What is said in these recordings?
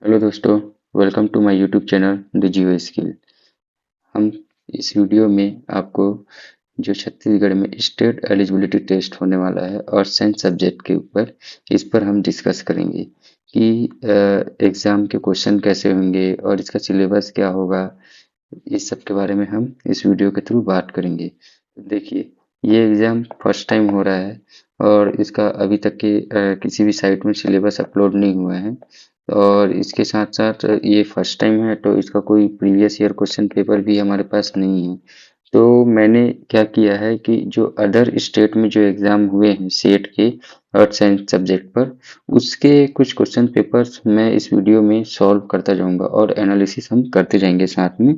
Hello दोस्तों, welcome to my YouTube channel the geo skill. हम इस वीडियो में आपको जो छत्तीसगढ़ में स्टेट एलिजिबिलिटी टेस्ट होने वाला है और साइंस सब्जेक्ट के ऊपर इस पर हम डिस्कस करेंगे कि एग्ज़ाम के क्वेश्चन कैसे होंगे और इसका सिलेबस क्या होगा। इस सब के बारे में हम इस वीडियो के थ्रू बात करेंगे। देखिए, ये एग्ज़ाम फर्स्ट टाइम हो रहा है और इसका अभी तक के किसी भी साइट में सिलेबस अपलोड नहीं हुआ है और इसके साथ साथ ये फर्स्ट टाइम है तो इसका कोई प्रीवियस ईयर क्वेश्चन पेपर भी हमारे पास नहीं है। तो मैंने क्या किया है कि जो अदर स्टेट में जो एग्ज़ाम हुए हैं सेट के अर्थ साइंस सब्जेक्ट पर, उसके कुछ क्वेश्चन पेपर्स मैं इस वीडियो में सॉल्व करता जाऊंगा और एनालिसिस हम करते जाएंगे साथ में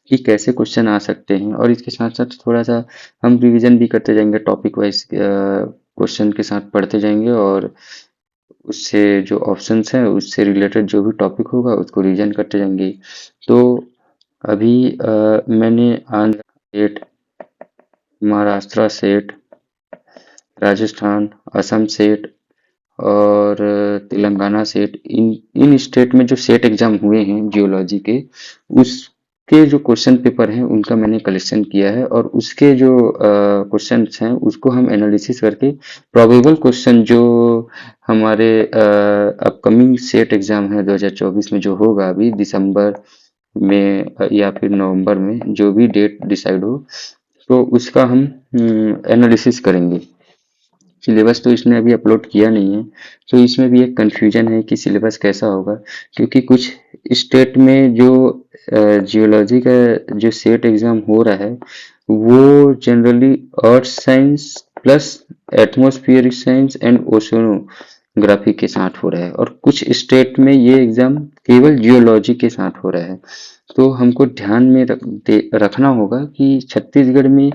कि कैसे क्वेश्चन आ सकते हैं। और इसके साथ साथ थोड़ा सा हम रिवीजन भी करते जाएंगे, टॉपिक वाइज क्वेश्चन के साथ पढ़ते जाएंगे और उससे जो ऑप्शंस हैं उससे रिलेटेड जो भी टॉपिक होगा उसको रिवीजन करते जाएंगे। तो अभी मैंने Andhra state, Maharashtra set, Rajasthan, Assam set और तेलंगाना सेट, इन इन स्टेट में जो सेट एग्जाम हुए हैं जियोलॉजी के, उसके जो क्वेश्चन पेपर हैं उनका मैंने कलेक्शन किया है और उसके जो क्वेश्चंस हैं उसको हम एनालिसिस करके प्रोबेबल क्वेश्चन जो हमारे अपकमिंग सेट एग्जाम है 2024 में जो होगा अभी दिसंबर में या फिर नवंबर में, जो भी डेट डिसाइड हो तो उसका हम एनालिसिस करेंगे। सिलेबस तो इसने अभी अपलोड किया नहीं है तो इसमें भी एक कंफ्यूजन है कि सिलेबस कैसा होगा, क्योंकि कुछ स्टेट में जो जियोलॉजी का जो सेट एग्जाम हो रहा है वो generally earth science plus atmospheric science and oceanography के साथ हो रहा है और कुछ स्टेट में ये एग्जाम केवल जियोलॉजी के साथ हो रहा है। तो हमको ध्यान में रखना होगा कि छत्तीसगढ़ में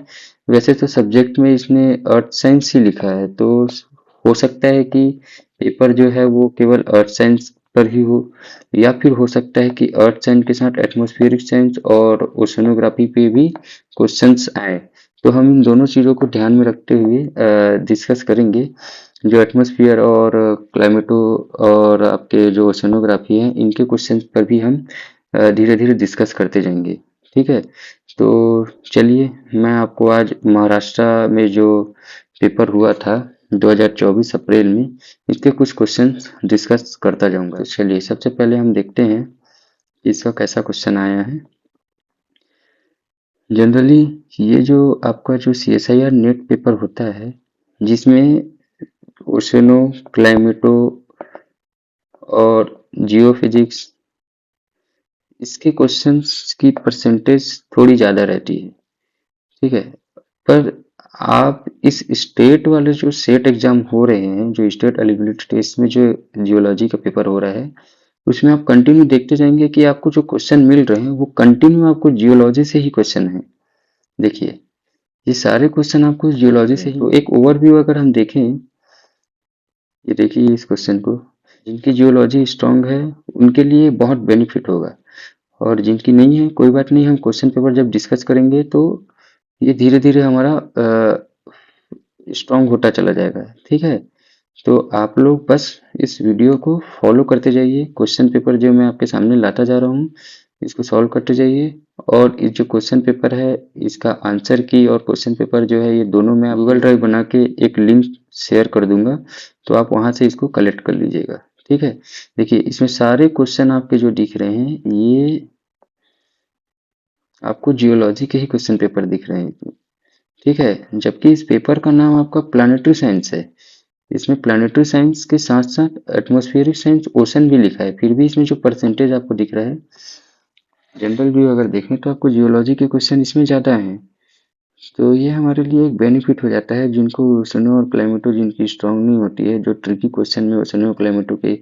वैसे तो सब्जेक्ट में इसने अर्थ साइंस ही लिखा है, तो हो सकता है कि पेपर जो है वो केवल अर्थ साइंस पर ही हो या फिर हो सकता है कि अर्थ साइंस के साथ एटमॉस्फेरिक साइंस और ओशनोग्राफी पे भी क्वेश्चंस आए। तो हम इन दोनों चीज़ों को ध्यान में रखते हुए डिस्कस करेंगे। जो एटमॉस्फेयर और क्लाइमेटो और आपके जो ओशनोग्राफी है इनके क्वेश्चंस पर भी हम धीरे धीरे डिस्कस करते जाएंगे। ठीक है, तो चलिए मैं आपको आज महाराष्ट्र में जो पेपर हुआ था 2024 अप्रैल में, इसके कुछ क्वेश्चंस डिस्कस करता जाऊंगा। तो चलिए सबसे पहले हम देखते हैं इसका कैसा क्वेश्चन आया है। जनरली ये जो आपका जो CSIR नेट पेपर होता है जिसमें ओशनो, क्लाइमेटो और जियोफिजिक्स, इसके क्वेश्चंस की परसेंटेज थोड़ी ज़्यादा रहती है। ठीक है, पर आप इस स्टेट वाले जो सेट एग्जाम हो रहे हैं, जो स्टेट एलिजिबिलिटी टेस्ट में जो जियोलॉजी का पेपर हो रहा है, उसमें आप कंटिन्यू देखते जाएंगे कि आपको जो क्वेश्चन मिल रहे हैं वो कंटिन्यू आपको जियोलॉजी से ही क्वेश्चन है। देखिए, ये सारे क्वेश्चन आपको जियोलॉजी से ही। तो एक ओवरव्यू अगर हम देखें, ये देखिए इस क्वेश्चन को, जिनकी जियोलॉजी स्ट्रांग है उनके लिए बहुत बेनिफिट होगा और जिनकी नहीं है कोई बात नहीं, हम क्वेश्चन पेपर जब डिस्कस करेंगे तो ये धीरे धीरे हमारा स्ट्रांग होता चला जाएगा। ठीक है, तो आप लोग बस इस वीडियो को फॉलो करते जाइए, क्वेश्चन पेपर जो मैं आपके सामने लाता जा रहा हूँ इसको सॉल्व करते जाइए और इस जो क्वेश्चन पेपर है इसका आंसर की और क्वेश्चन पेपर जो है ये दोनों मैं गूगल ड्राइव बना के एक लिंक शेयर कर दूंगा, तो आप वहां से इसको कलेक्ट कर लीजिएगा। ठीक है, देखिए इसमें सारे क्वेश्चन आपके जो दिख रहे हैं ये आपको जियोलॉजी के ही क्वेश्चन पेपर दिख रहे हैं। ठीक है, जबकि इस पेपर का नाम आपका प्लानिटरी साइंस है। इसमें प्लानिटरी साइंस के साथ साथ एटमॉस्फेरिक साइंस ओशन भी लिखा है, फिर भी इसमें जो परसेंटेज आपको दिख रहा है जनरल व्यू अगर देखें तो आपको जियोलॉजी के क्वेश्चन इसमें ज़्यादा हैं। तो ये हमारे लिए एक बेनिफिट हो जाता है, जिनको ओशनो और क्लाइमेटो जिनकी स्ट्रांग नहीं होती है, जो ट्रिकी क्वेश्चन में ओशनो और क्लाइमेटो के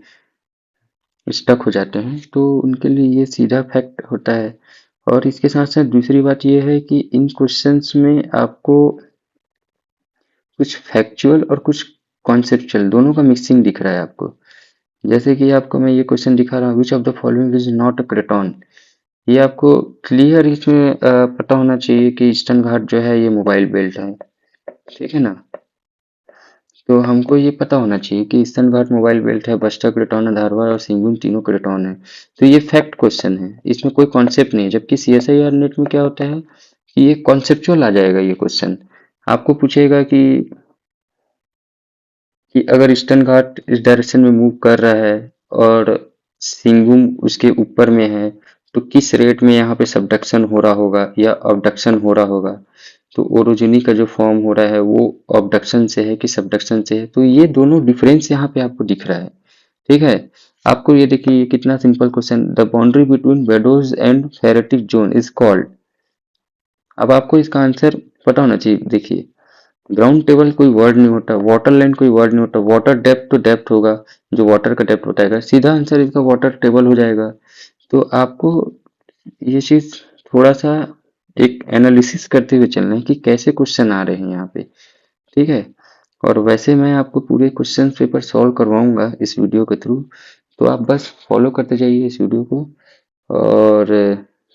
स्टक हो जाते हैं, तो उनके लिए ये सीधा फैक्ट होता है। और इसके साथ साथ दूसरी बात यह है कि इन क्वेश्चंस में आपको कुछ फैक्चुअल और कुछ कॉन्सेप्चुअल दोनों का मिक्सिंग दिख रहा है आपको। जैसे कि आपको मैं ये क्वेश्चन दिखा रहा हूँ, विच of the following is not a craton. ये आपको क्लियर इसमें पता होना चाहिए कि ईस्टर्न घाट जो है ये मोबाइल बेल्ट है। ठीक है ना, तो हमको ये पता होना चाहिए कि ईस्टर्न घाट मोबाइल बेल्ट है, बस्टर क्रेटन है, धारवाड़ और सिंगभूम तीनों क्रेटन है। तो ये फैक्ट क्वेश्चन है, इसमें कोई कॉन्सेप्ट नहीं है। जबकि सीएसआईआर नेट में क्या होता है कि ये कॉन्सेप्चुअल आ जाएगा। ये क्वेश्चन आपको पूछेगा कि अगर ईस्टर्न घाट इस डायरेक्शन में मूव कर रहा है और सिंगभूम उसके ऊपर में है, तो किस रेट में यहाँ पे सबडक्शन हो रहा होगा या अबडक्शन हो रहा होगा। तो ओरोजिनी का जो फॉर्म हो रहा है वो अबडक्शन से है कि सबडक्शन से है। तो ये दोनों डिफरेंस यहाँ पे आपको दिख रहा है। ठीक है, आपको ये देखिए कितना simple question, the boundary between vadose and phreatic zone is called. अब आपको इसका आंसर पता होना चाहिए। देखिए, ग्राउंड टेबल कोई वर्ड नहीं होता, वाटर लाइन कोई वर्ड नहीं होता, वाटर डेप्थ तो डेप्थ होगा, जो वाटर का डेप्थ बताएगा, सीधा आंसर इसका वाटर टेबल हो जाएगा। तो आपको ये चीज थोड़ा सा एक एनालिसिस करते हुए चलना है कि कैसे क्वेश्चन आ रहे हैं यहाँ पे। ठीक है, और वैसे मैं आपको पूरे क्वेश्चन पेपर सॉल्व करवाऊंगा इस वीडियो के थ्रू। तो आप बस फॉलो करते जाइए इस वीडियो को और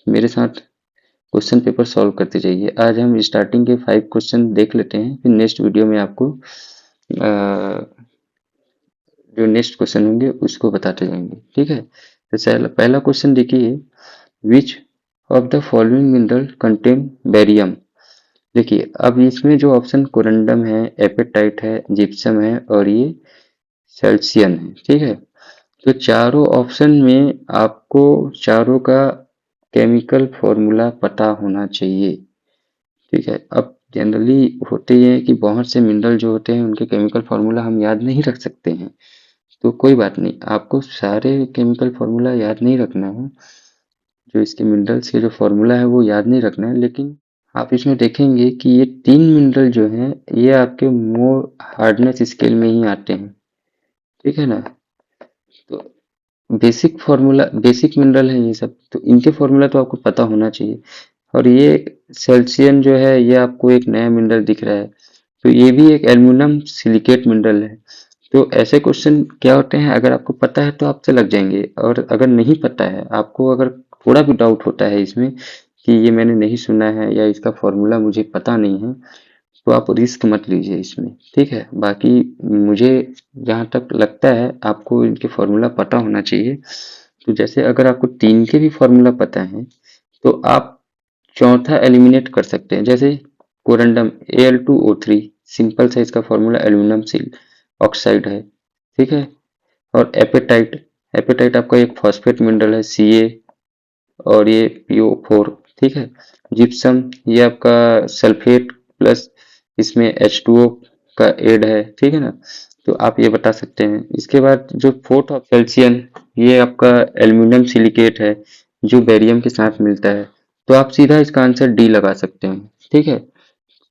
मेरे साथ क्वेश्चन पेपर सॉल्व करते जाइए। आज हम स्टार्टिंग के 5 क्वेश्चन देख लेते हैं, फिर नेक्स्ट वीडियो में आपको जो नेक्स्ट क्वेश्चन होंगे उसको बताते जाएंगे। ठीक है, तो चलो पहला क्वेश्चन देखिए, विच of the following mineral contain barium. देखिए, अब इसमें जो ऑप्शन कोरंडम है, एपेटाइट है, जिप्सम है और ये सेल्सियन है। ठीक है, तो चारों ऑप्शन में आपको चारों का केमिकल फॉर्मूला पता होना चाहिए। ठीक है, अब जनरली होते ये है कि बहुत से मिनरल जो होते हैं उनके केमिकल फार्मूला हम याद नहीं रख सकते हैं। तो कोई बात नहीं, आपको सारे केमिकल फार्मूला याद नहीं रखना है। जो इसके मिनरल्स के जो फार्मूला है वो याद नहीं रखना है, लेकिन आप इसमें देखेंगे कि ये 3 मिनरल जो हैं ये आपके मोर हार्डनेस स्केल में ही आते हैं। ठीक है ना, तो बेसिक फार्मूला, बेसिक मिनरल है ये सब, तो इनके फार्मूला तो आपको पता होना चाहिए। और ये सेल्सियन जो है ये आपको एक नया मिनरल दिख रहा है, तो ये भी एक एल्युमिनियम सिलिकेट मिनरल है। तो ऐसे क्वेश्चन क्या होते हैं, अगर आपको पता है तो आपसे लग जाएंगे, और अगर नहीं पता है, आपको अगर थोड़ा भी डाउट होता है इसमें कि ये मैंने नहीं सुना है या इसका फॉर्मूला मुझे पता नहीं है, तो आप रिस्क मत लीजिए इसमें। ठीक है, बाकी मुझे जहाँ तक लगता है आपको इनके फॉर्मूला पता होना चाहिए। तो जैसे अगर आपको 3 के भी फॉर्मूला पता है तो आप चौथा एलिमिनेट कर सकते हैं। जैसे कोरंडम Al2O3, सिंपल सा इसका फॉर्मूला एल्यूमिनियम सिल ऑक्साइड है। ठीक है, और एपेटाइट, एपेटाइट आपका एक फॉस्फेट मिनरल है Ca और ये PO4। ठीक है, जिप्सम ये आपका सल्फेट प्लस इसमें H2O का एड है। ठीक है ना, तो आप ये बता सकते हैं। इसके बाद जो फोर्थ ऑफ कैल्शियम, ये आपका एल्यूमिनियम सिलिकेट है जो बेरियम के साथ मिलता है। तो आप सीधा इसका आंसर डी लगा सकते हैं। ठीक है,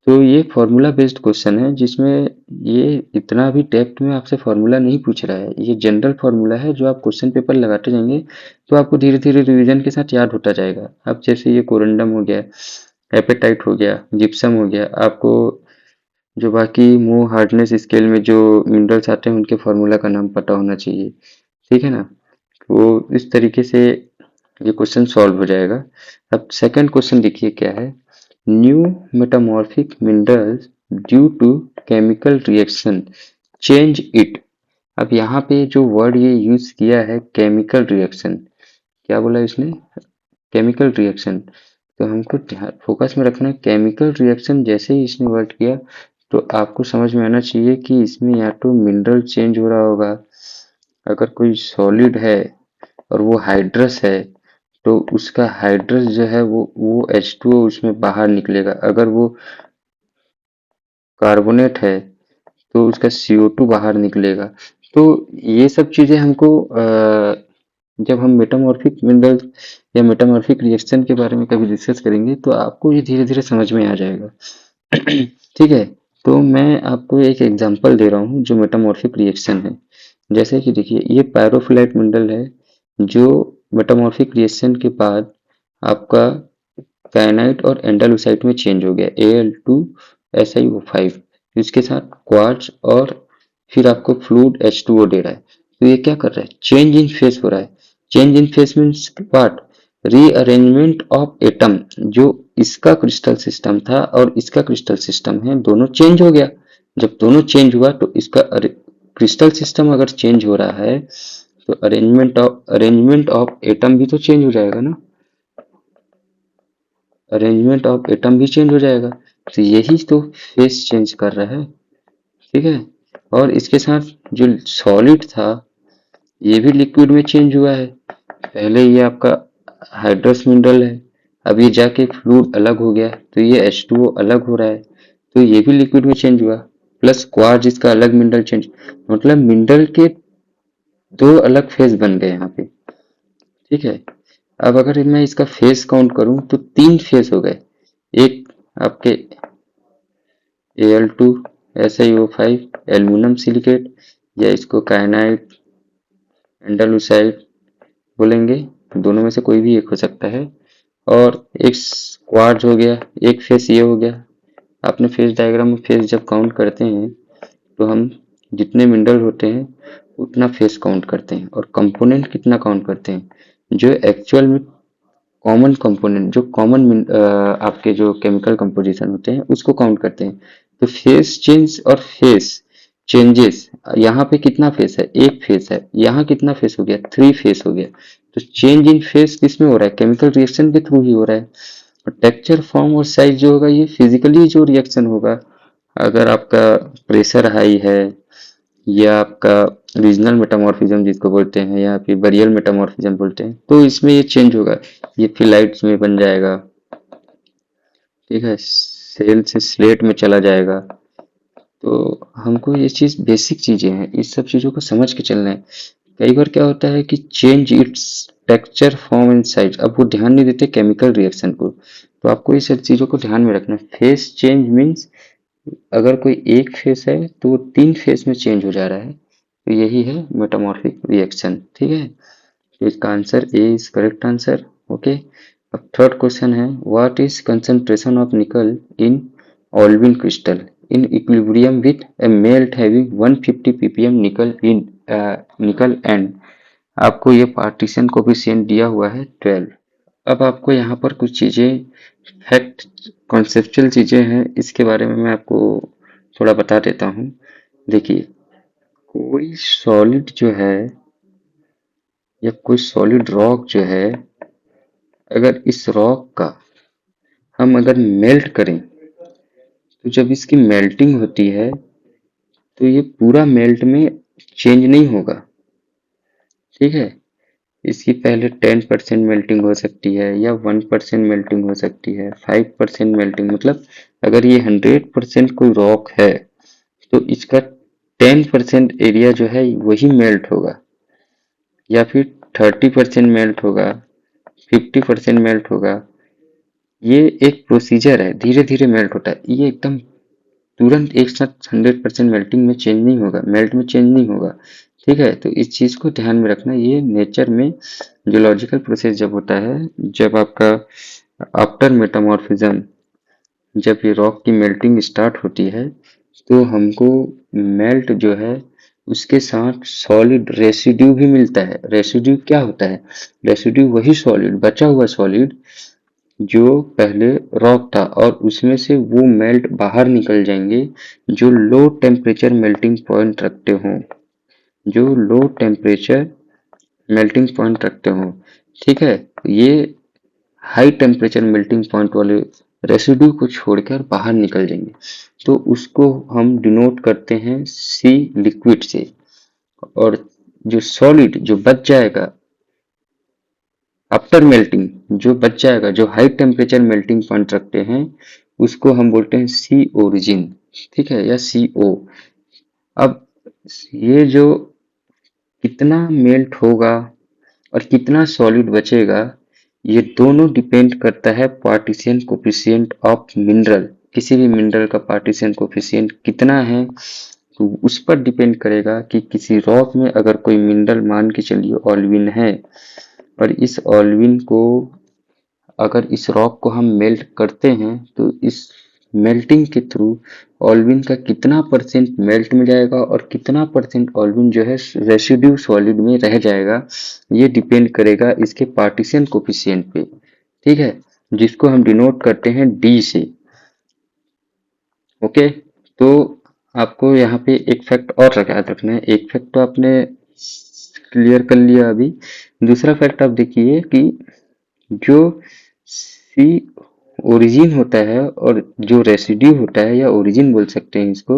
तो ये फॉर्मूला बेस्ड क्वेश्चन है जिसमें ये इतना भी डेप्थ में आपसे फॉर्मूला नहीं पूछ रहा है। ये जनरल फॉर्मूला है जो आप क्वेश्चन पेपर लगाते जाएंगे तो आपको धीरे धीरे रिवीजन के साथ याद होता जाएगा। अब जैसे ये कोरंडम हो गया, एपेटाइट हो गया, जिप्सम हो गया, आपको जो बाकी मोह हार्डनेस स्केल में जो मिनरल्स आते हैं उनके फॉर्मूला का नाम पता होना चाहिए। ठीक है ना, वो इस तरीके से ये क्वेश्चन सॉल्व हो जाएगा। अब सेकंड क्वेश्चन देखिए क्या है, new metamorphic minerals due to chemical reaction change it. अब यहाँ पे जो वर्ड ये यूज किया है केमिकल रिएक्शन, क्या बोला इसने, केमिकल रिएक्शन। तो हमको ध्यान फोकस में रखना है, केमिकल रिएक्शन जैसे ही इसने वर्ड किया तो आपको समझ में आना चाहिए कि इसमें या तो मिनरल चेंज हो रहा होगा, अगर कोई सॉलिड है और वो हाइड्रस है तो उसका हाइड्रस जो है वो H2O उसमें बाहर निकलेगा, अगर वो कार्बोनेट है तो उसका CO2 बाहर निकलेगा। तो ये सब चीजें हमको जब हम मेटामॉर्फिक मिनरल्स या मेटामॉर्फिक रिएक्शन के बारे में कभी डिस्कस करेंगे तो आपको ये धीरे धीरे समझ में आ जाएगा। ठीक है, तो मैं आपको एक एग्जांपल दे रहा हूँ जो मेटामॉर्फिक रिएक्शन है। जैसे कि देखिए, ये पायरोफिलाइट मिनरल है जो मेटामॉर्फिक रिएक्शन के बाद आपका काइनाइट और एंडालुसाइट में चेंज हो गया, Al2SiO5, इसके साथ क्वार्ट्ज और फिर आपको फ्लूइड H2O दे रहा है। तो ये क्या कर रहा है, चेंज इन फेस हो रहा है। Change in face means what, rearrangement of atom. जो इसका क्रिस्टल सिस्टम था और इसका क्रिस्टल सिस्टम है, दोनों चेंज हो गया। जब दोनों चेंज हुआ तो इसका क्रिस्टल सिस्टम अगर चेंज हो रहा है तो अरेंजमेंट ऑफ एटम भी तो चेंज हो जाएगा ना, अरेंजमेंट ऑफ एटम भी चेंज हो जाएगा। तो यही तो फेस चेंज कर रहा है, ठीक है। और इसके साथ जो सॉलिड था ये भी लिक्विड में चेंज हुआ है। पहले ये आपका हाइड्रस मिनरल है, अब ये जाके फ्लूइड अलग हो गया तो ये H2O अलग हो रहा है, तो ये भी लिक्विड में चेंज हुआ। प्लस क्वार्ज इसका अलग मिनरल चेंज, मतलब मिनरल के दो अलग फेज बन गए यहाँ पे, ठीक है। अब अगर मैं इसका फेज काउंट करूं तो तीन फेज हो गए। एक आपके Al2 SiO5 एल्यूमिनियम सिलिकेट, या इसको कायनाइट एंडालुसाइड बोलेंगे, दोनों में से कोई भी एक हो सकता है। और एक क्वार्ज हो गया, एक फेस ये हो गया। आपने फेस डायग्राम में फेस जब काउंट करते हैं तो हम जितने मिनरल होते हैं उतना फेस काउंट करते हैं, और कंपोनेंट कितना काउंट करते हैं, जो एक्चुअल में कॉमन कंपोनेंट, जो कॉमन आपके जो केमिकल कंपोजिशन होते हैं उसको काउंट करते हैं। तो फेस चेंज और फेस चेंजेस, यहाँ पे कितना फेस है, एक फेस है, यहाँ कितना फेस हो गया, थ्री फेस हो गया। तो चेंज इन फेस किस में हो रहा है, केमिकल रिएक्शन के थ्रू ही हो रहा है। और टेक्सचर फॉर्म और साइज जो होगा ये फिजिकली जो रिएक्शन होगा, अगर आपका प्रेशर हाई है, या आपका रीजनल मेटामॉर्फिज्म जिसको बोलते हैं, या फिर बरियल मेटामॉर्फिज्म बोलते हैं, तो इसमें ये चेंज होगा, ये फिलाइट्स में बन जाएगा, ठीक है, सेल से स्लेट में चला जाएगा। तो हमको ये चीज बेसिक चीजें हैं, इस सब चीजों को समझ के चलना है। कई बार क्या होता है कि change it's texture form and size, अब वो ध्यान नहीं देते केमिकल रिएक्शन को, तो आपको ये सब चीजों को ध्यान में रखना है। फेस चेंज मीन्स अगर कोई एक फेस है तो वो तीन फेस में चेंज हो जा रहा है, तो यही है मेटामॉर्फिक रिएक्शन, ठीक है। तो इसका answer A is correct answer, okay. अब थर्ड क्वेश्चन है, व्हाट इज कंसंट्रेशन ऑफ निकल इन olivine crystal in equilibrium with A melt having 150 ppm निकल इन निकल एंड। आपको ये पार्टीशन कोफिशिएंट दिया हुआ है 12। अब आपको यहाँ पर कुछ चीजें फैक्ट कॉन्सेप्चुअल चीजें हैं, इसके बारे में मैं आपको थोड़ा बता देता हूँ। देखिए, कोई सॉलिड जो है या कोई सॉलिड रॉक जो है, अगर इस रॉक का हम अगर मेल्ट करें तो जब इसकी मेल्टिंग होती है तो ये पूरा मेल्ट में चेंज नहीं होगा, ठीक है। इसकी पहले 10% मेल्टिंग हो सकती है, या 1% मेल्टिंग हो सकती है, 5% मेल्टिंग, मतलब अगर ये 100% कोई रॉक है तो इसका 10% एरिया जो है वही मेल्ट होगा, या फिर 30% मेल्ट होगा, 50% मेल्ट होगा। ये एक प्रोसीजर है, धीरे धीरे मेल्ट होता है, ये एकदम तुरंत एक साथ 100% मेल्टिंग में चेंज नहीं होगा, मेल्ट में चेंज नहीं होगा, ठीक है। तो इस चीज को ध्यान में रखना, ये नेचर में जियोलॉजिकल प्रोसेस जब होता है, जब आपका आफ्टर मेटामॉर्फिज्म, जब ये रॉक की मेल्टिंग स्टार्ट होती है तो हमको मेल्ट जो है उसके साथ सॉलिड रेसिड्यू भी मिलता है। रेसिड्यू क्या होता है, रेसिड्यू वही सॉलिड, बचा हुआ सॉलिड जो पहले रॉक था, और उसमें से वो मेल्ट बाहर निकल जाएंगे जो लो टेम्परेचर मेल्टिंग पॉइंट रखते हों, जो लो टेम्परेचर मेल्टिंग पॉइंट रखते हों, ठीक है। ये हाई टेम्परेचर मेल्टिंग पॉइंट वाले रेसिड्यू को छोड़कर बाहर निकल जाएंगे, तो उसको हम डिनोट करते हैं सी लिक्विड से। और जो सॉलिड जो बच जाएगा आफ्टर मेल्टिंग, जो बच जाएगा, जो हाई टेम्परेचर मेल्टिंग पॉइंट रखते हैं, उसको हम बोलते हैं सी ओरिजिन, ठीक है, या सी ओ। अब ये जो कितना मेल्ट होगा और कितना सॉलिड बचेगा, ये दोनों डिपेंड करता है पार्टीशन कोफिशिएंट ऑफ मिनरल। किसी भी मिनरल का पार्टीशन कोफिशिएंट कितना है, तो उस पर डिपेंड करेगा कि किसी रॉक में अगर कोई मिनरल मान के चलिए ऑल्विन है, और इस ऑल्विन को अगर इस रॉक को हम मेल्ट करते हैं तो इस मेल्टिंग के थ्रू ऑल्विन का कितना परसेंट मेल्ट में जाएगा और कितना परसेंट ऑल्विन जो है रेसिड्यू सॉलिड में रह जाएगा, ये डिपेंड करेगा इसके पार्टीशन कोफिशिएंट पे, ठीक है, जिसको हम डिनोट करते हैं डी से, ओके। तो आपको यहाँ पे एक फैक्ट और याद रखना है। एक फैक्ट तो आपने क्लियर कर लिया अभी। दूसरा फैक्ट आप देखिए कि जो सी ओरिजिन होता है और जो रेसिड्यू होता है या ओरिजिन बोल सकते हैं इसको,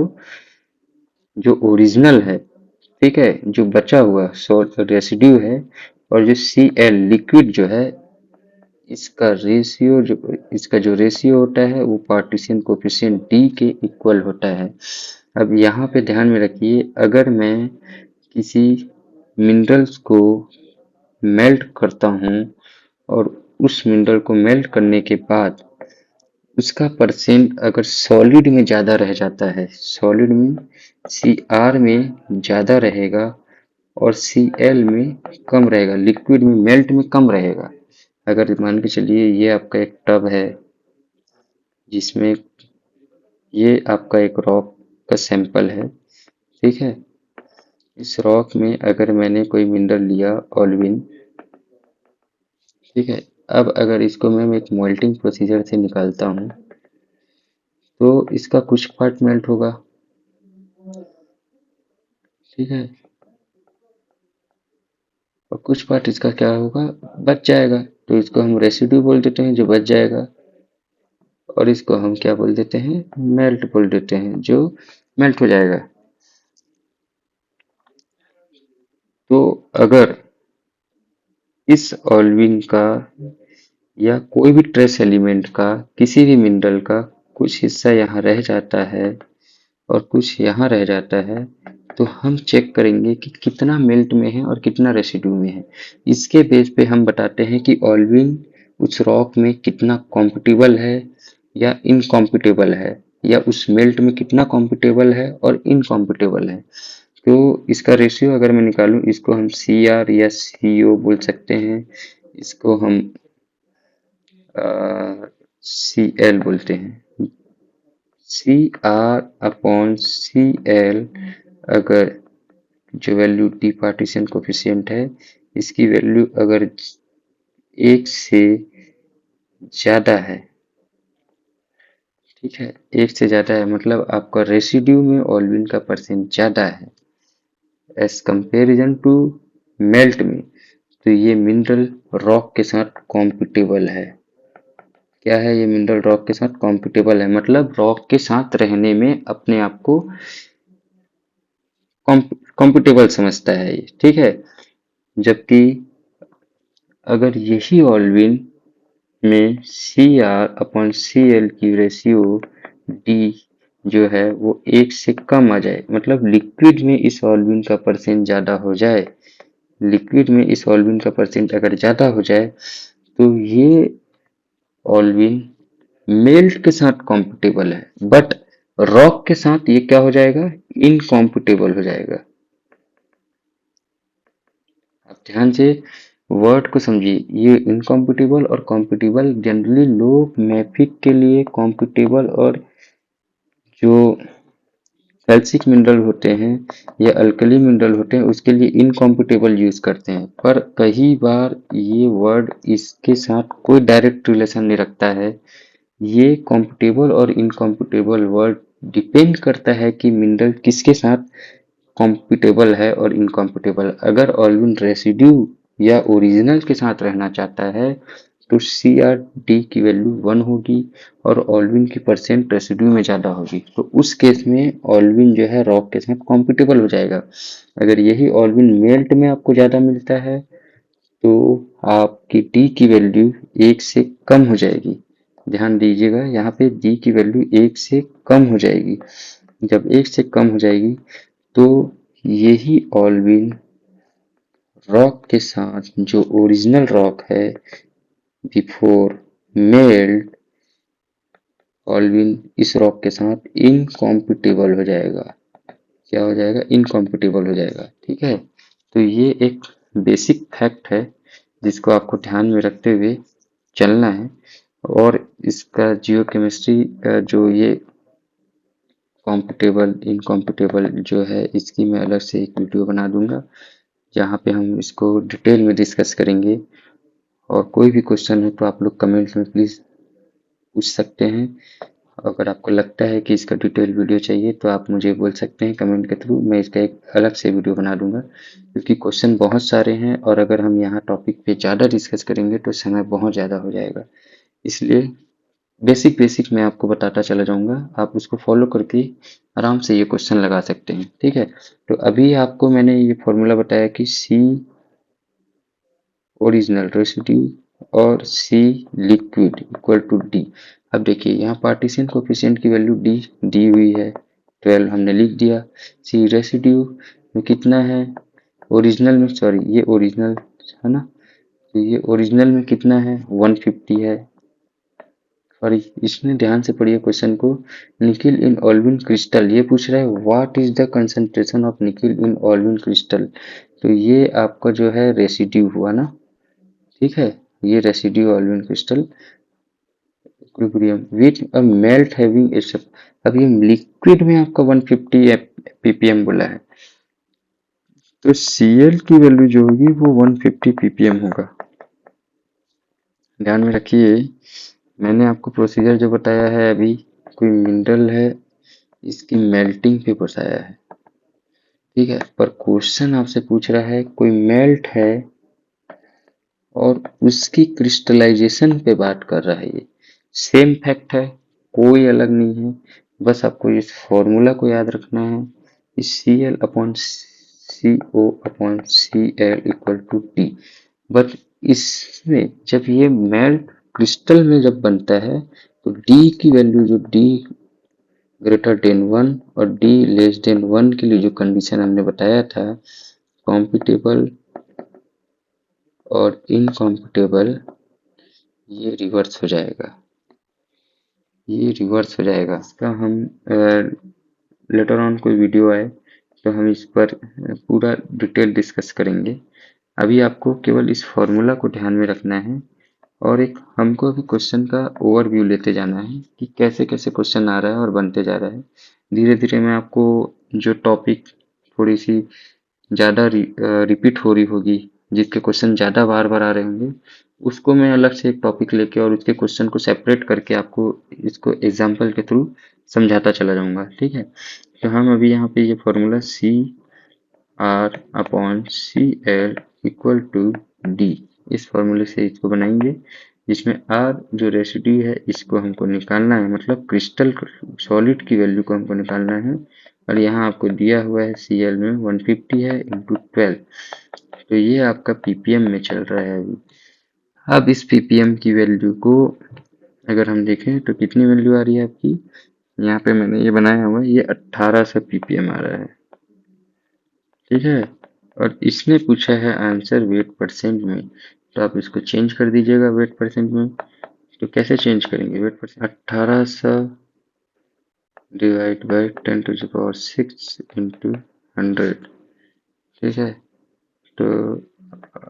जो ओरिजिनल है, ठीक है, जो बचा हुआ रेसिड्यू है, और जो सी एल लिक्विड जो है, इसका जो रेशियो होता है वो पार्टीशन कोफिशिएंट डी के इक्वल होता है। अब यहाँ पे ध्यान में रखिए, अगर मैं किसी मिनरल्स को मेल्ट करता हूँ और उस मिनरल को मेल्ट करने के बाद उसका परसेंट अगर सॉलिड में ज़्यादा रह जाता है, सॉलिड में सी आर में ज़्यादा रहेगा और सी एल में कम रहेगा, लिक्विड में मेल्ट में कम रहेगा। अगर मान के चलिए ये आपका एक टब है जिसमें ये आपका एक रॉक का सैंपल है, ठीक है। इस रॉक में अगर मैंने कोई मिनरल लिया ओल्विन, ठीक है, अब अगर इसको मैं एक मेल्टिंग प्रोसीजर से निकालता हूँ तो इसका कुछ पार्ट मेल्ट होगा, ठीक है, और कुछ पार्ट इसका क्या होगा, बच जाएगा। तो इसको हम रेसिड्यू बोल देते हैं जो बच जाएगा, और इसको हम क्या बोल देते हैं, मेल्ट बोल देते हैं जो मेल्ट हो जाएगा। तो अगर इस ओल्विन का या कोई भी ट्रेस एलिमेंट का किसी भी मिनरल का कुछ हिस्सा यहाँ रह जाता है और कुछ यहाँ रह जाता है, तो हम चेक करेंगे कि कितना मेल्ट में है और कितना रेसिड्यू में है। इसके बेस पे हम बताते हैं कि ओल्विन उस रॉक में कितना कॉम्पिटिबल है या इनकॉम्पिटिबल है, या उस मेल्ट में कितना कॉम्पिटिबल है और इनकॉम्पिटिबल है। तो इसका रेशियो अगर मैं निकालूं, इसको हम सी आर या सी ओ बोल सकते हैं, इसको हम सी एल बोलते हैं। C R upon C L, अगर जो वैल्यू डी पार्टीशन कोफिशिएंट है, इसकी वैल्यू अगर 1 से ज़्यादा है, ठीक है, 1 से ज़्यादा है मतलब आपका रेसिड्यू में ओल्विन का परसेंट ज़्यादा है एज कंपेरिजन टू मेल्ट में, तो ये मिनरल रॉक के साथ कॉम्पिटेबल है। क्या है, ये मिनरल रॉक के साथ कॉम्पिटेबल है, मतलब रॉक के साथ रहने में अपने आप को कॉम्पिटेबल समझता है ये, ठीक है। जबकि अगर यही ओल्विन में C R upon C L की रेशियो डी जो है वो 1 से कम आ जाए, मतलब लिक्विड में इस ओल्विन का परसेंट ज़्यादा हो जाए, लिक्विड में इस ओल्विन का परसेंट अगर ज़्यादा हो जाए, तो ये ओल्विन मेल्ट के साथ कॉम्पिटेबल है, बट रॉक के साथ ये क्या हो जाएगा, इनकॉम्पिटेबल हो जाएगा। आप ध्यान से वर्ड को समझिए, ये इनकॉम्पिटेबल और कॉम्पिटेबल जनरली लोग मैफिक के लिए कॉम्पिटेबल और जो कैल्सिक मिनरल होते हैं या अल्कली मिनरल होते हैं उसके लिए इनकॉम्पिटेबल यूज करते हैं, पर कई बार ये वर्ड इसके साथ कोई डायरेक्ट रिलेशन नहीं रखता है। ये कॉम्पिटेबल और इनकॉम्पिटेबल वर्ड डिपेंड करता है कि मिनरल किसके साथ कॉम्पिटेबल है और इनकॉम्पिटेबल। अगर ऑल्विन रेसिड्यू या ओरिजिनल के साथ रहना चाहता है तो सी आर डी की वैल्यू 1 होगी और ऑल्विन की परसेंट रेसिड्यू में ज़्यादा होगी, तो उस केस में ऑल्विन जो है रॉक के साथ कॉम्पिटेबल हो जाएगा। अगर यही ऑल्विन मेल्ट में आपको ज़्यादा मिलता है तो आपकी डी की वैल्यू 1 से कम हो जाएगी। ध्यान दीजिएगा, यहाँ पे डी की वैल्यू 1 से कम हो जाएगी। जब 1 से कम हो जाएगी तो यही ऑल्विन रॉक के साथ जो ओरिजिनल रॉक है बिफोर मेल्ट, ऑल्विन इस रॉक के साथ इनकॉम्पिटेबल हो जाएगा। क्या हो जाएगा, इनकॉम्पिटेबल हो जाएगा, ठीक है। तो ये एक बेसिक फैक्ट है जिसको आपको ध्यान में रखते हुए चलना है, और इसका जियोकेमिस्ट्री का जो ये कॉम्पिटेबल इनकॉम्पिटेबल जो है इसकी मैं अलग से एक वीडियो बना दूंगा जहाँ पे हम इसको डिटेल में डिस्कस करेंगे। और कोई भी क्वेश्चन हो तो आप लोग कमेंट्स में प्लीज़ पूछ सकते हैं। अगर आपको लगता है कि इसका डिटेल वीडियो चाहिए तो आप मुझे बोल सकते हैं कमेंट के थ्रू, मैं इसका एक अलग से वीडियो बना दूंगा, क्योंकि क्वेश्चन बहुत सारे हैं और अगर हम यहाँ टॉपिक पे ज़्यादा डिस्कस करेंगे तो समय बहुत ज़्यादा हो जाएगा। इसलिए बेसिक बेसिक मैं आपको बताता चला जाऊंगा, आप उसको फॉलो करके आराम से ये क्वेश्चन लगा सकते हैं। ठीक है, तो अभी आपको मैंने ये फॉर्मूला बताया कि सी ओरिजिनल रेसिड्यू और सी लिक्विड इक्वल टू डी। अब देखिए यहाँ पार्टीशन कोफिशिएंट की वैल्यू डी दी हुई है 12, हमने लिख दिया। सी रेसिड्यू में कितना है, ओरिजिनल में, सॉरी ये ओरिजिनल है ना, तो ये ओरिजिनल में कितना है 150 है। और इसमें ध्यान से पढ़िए क्वेश्चन को, निकिल इन ऑल्विन क्रिस्टल, ये पूछ रहा है what is the concentration of nickel in olivine crystal. तो ये आपका जो है रेसिड्यू हुआ ना, ठीक है, ये residue Alvin crystal equilibrium with a melt having SF. अब ये लिक्विड में आपका 150 ppm बोला है, तो Cl की वैल्यू जो होगी वो 150 ppm होगा। ध्यान में रखिए, मैंने आपको प्रोसीजर जो बताया है अभी, कोई मिनरल है इसकी मेल्टिंग पे बताया है, ठीक है, पर क्वेश्चन आपसे पूछ रहा है कोई मेल्ट है और उसकी क्रिस्टलाइजेशन पे बात कर रहा है। ये सेम फैक्ट है, कोई अलग नहीं है, बस आपको इस फॉर्मूला को याद रखना है, C L upon C O upon C L equal to T. But इसमें जब ये मेल्ट क्रिस्टल में जब बनता है तो डी की वैल्यू, जो डी ग्रेटर देन 1 और डी लेस देन 1 के लिए जो कंडीशन हमने बताया था, कॉम्पिटेबल और इनकॉम्पिटेबल, ये रिवर्स हो जाएगा, ये रिवर्स हो जाएगा। तो हम लेटर ऑन कोई वीडियो आए तो हम इस पर पूरा डिटेल डिस्कस करेंगे। अभी आपको केवल इस फॉर्मूला को ध्यान में रखना है और एक हमको अभी क्वेश्चन का ओवरव्यू लेते जाना है कि कैसे कैसे क्वेश्चन आ रहा है और बनते जा रहा है। धीरे धीरे मैं आपको जो टॉपिक थोड़ी सी ज़्यादा रिपीट हो रही होगी, जिसके क्वेश्चन ज़्यादा बार बार आ रहे होंगे, उसको मैं अलग से एक टॉपिक लेके और उसके क्वेश्चन को सेपरेट करके आपको इसको एग्जाम्पल के थ्रू समझाता चला जाऊंगा। ठीक है, तो हम अभी यहाँ पे ये formula C R upon C L equal to D, इस फॉर्मूले से इसको बनाएंगे, जिसमें आर जो रेसिड्यू है इसको हमको निकालना है, मतलब क्रिस्टल सॉलिड की वैल्यू को हमको निकालना है। और यहाँ आपको दिया हुआ है सी एल में 150 है इंटू 12, तो ये आपका पीपीएम में चल रहा है अभी। अब इस पीपीएम की वैल्यू को अगर हम देखें तो कितनी वैल्यू आ रही है आपकी, यहाँ पे मैंने ये बनाया हुआ है, ये 1800 पीपीएम आ रहा है। ठीक है, और इसने पूछा है आंसर वेट परसेंट में, तो आप इसको चेंज कर दीजिएगा वेट परसेंट में। तो कैसे चेंज करेंगे wait percent, 1800 divide by 10⁶ into 100। ठीक है, तो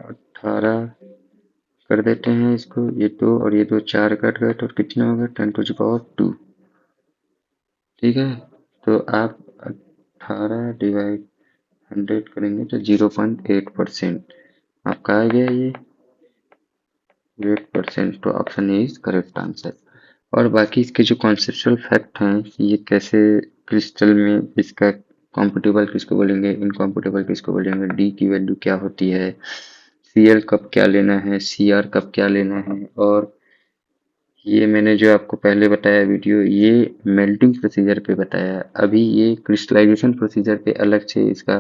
18 कर देते हैं इसको, ये दो और ये दो 4 कट गए तो कितना होगा 10⁻²। ठीक है, तो आप 18 डिवाइड 100 करेंगे तो 0.8% आपका आ गया ये 8%। तो option A is correct answer. और बाकी इसके जो कॉन्सेप्चुअल फैक्ट हैं कि ये कैसे क्रिस्टल में इसका कॉम्पिटेबल किसको बोलेंगे, इनकॉम्पिटेबल किसको बोलेंगे, डी की वैल्यू क्या होती है, सी एल कब क्या लेना है, सी आर कब क्या लेना है, और ये मैंने जो आपको पहले बताया वीडियो, ये मेल्टिंग प्रोसीजर पे बताया, अभी ये क्रिस्टलाइजेशन प्रोसीजर पे अलग से इसका